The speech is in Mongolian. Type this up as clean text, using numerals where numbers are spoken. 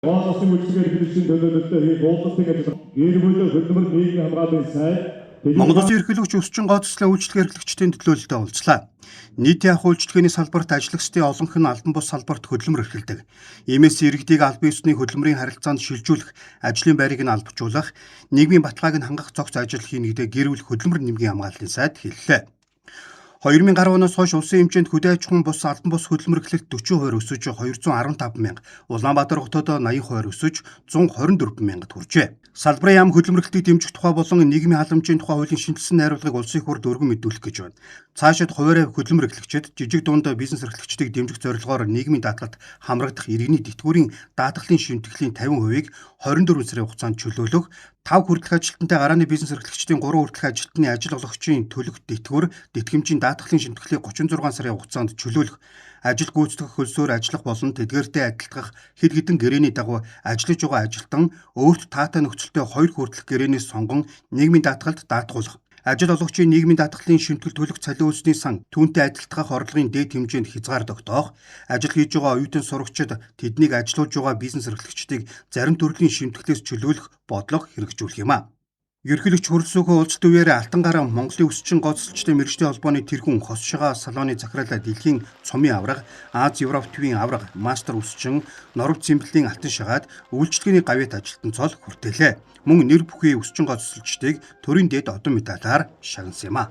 Боолсын үйлчлэгээр хэрэгжин төлөөлөлтөд уулзалтын ажил гэр бүл хөдөлмөр нийгмийн хамгааллын сайд Монгол Улсын ерөнхийлөгч өсчин гооцлын үйлчлэг эрхлэгчдийн төлөөлөлтөд уулзлаа. Нийтийн ах үйлчлэгээний салбарт ажиллагчдын олонх нь албан бус салбарт хөдөлмөр эрхэлдэг. Иймээс иргэдийг албан ёсны хөдөлмөрийн харилцаанд шилжүүлэх, ажлын байрыг нь албажуулах, нийгмийн баталгааг нь хангах цогц ажил хийнэгдэ гэр бүл хөдөлмөр нэмгийн хамгааллын сайд хэллээ. 2010 оноос хойш улсын хэмжээнд хөдөө аж ахуйн бус албан бус хөдөлмөр эрхлэлт 40% өсөж 215 мянга, Улаанбаатар хотод 80% өсөж 124 мянгад хүрчээ. Салбарын яам хөдөлмөр эрхлэлтийг дэмжих тухай болон нийгмийн халамжийн тухай хуулийн шинжилсэн найруулгыг улсын хур дөрвөн мэдүүлэх гэж байна. Цаашид хуваарь хөдөлмөр эрхлэгчид жижиг дунд бизнес эрхлэгчдийг дэмжих зорилгоор нийгмийн даатгалд хамрагдах иргэний тэтгэврийн даатгалын шимтгэлийн 50%-ийг 24 сарын хугацаанд чөлөөлөх, 5 хүртэлх ажилтнтай гарааны бизнес эрхлэгчдийн 3 хүртэлх ажилтны ажил олгогчийн төлөх тэтгэвэр, тэтгэмжийн даатгалын шимтгэлийг 36 сарын хугацаанд чөлөөлөх, ажил гүйцэтгэх хөлсөөр ажиллах болон тэдгээртэй адилтгах хэд хэдэн гэрээний дагуу ажиллаж байгаа ажилтан өөрт таатай нөхцөлтэй 2 хүртэлх гэрээнээс сонгон нийгмийн даатгалд даатгуулах. Ажил олгогчийн нийгмийн даатгалын шимтгэл төлөх цалин үйлсний сан түүнтэй адилтгах орлогын дээд хэмжээнд хязгаар тогтоох, ажил хийж байгаа оюутан сурагчид тэднийг ажилуулж байгаа бизнес эрхлэгчдийг зарим төрлийн шимтгэлээс чөлөөлөх бодлого хэрэгжүүлэх юм а. Ерөнхийлөгч хөрөлсөөхөө уулзалт үеэр Алтан гарам Монголын өсчин гооцолчдын мэргэжлийн холбооны тэргүүн хос шигаа салооны захирал дэлхийн цомын авраг, Аз Европ төвийн авраг, мастер өсчин, Норов цэмбэлийн алтан шигаад үйлчлэгээний гавьяат ажилтан цол хүртээлээ. Мөн нэр бүхий өсчин гооцолчдыг төрийн дэд одон медалаар шагнасан юм а.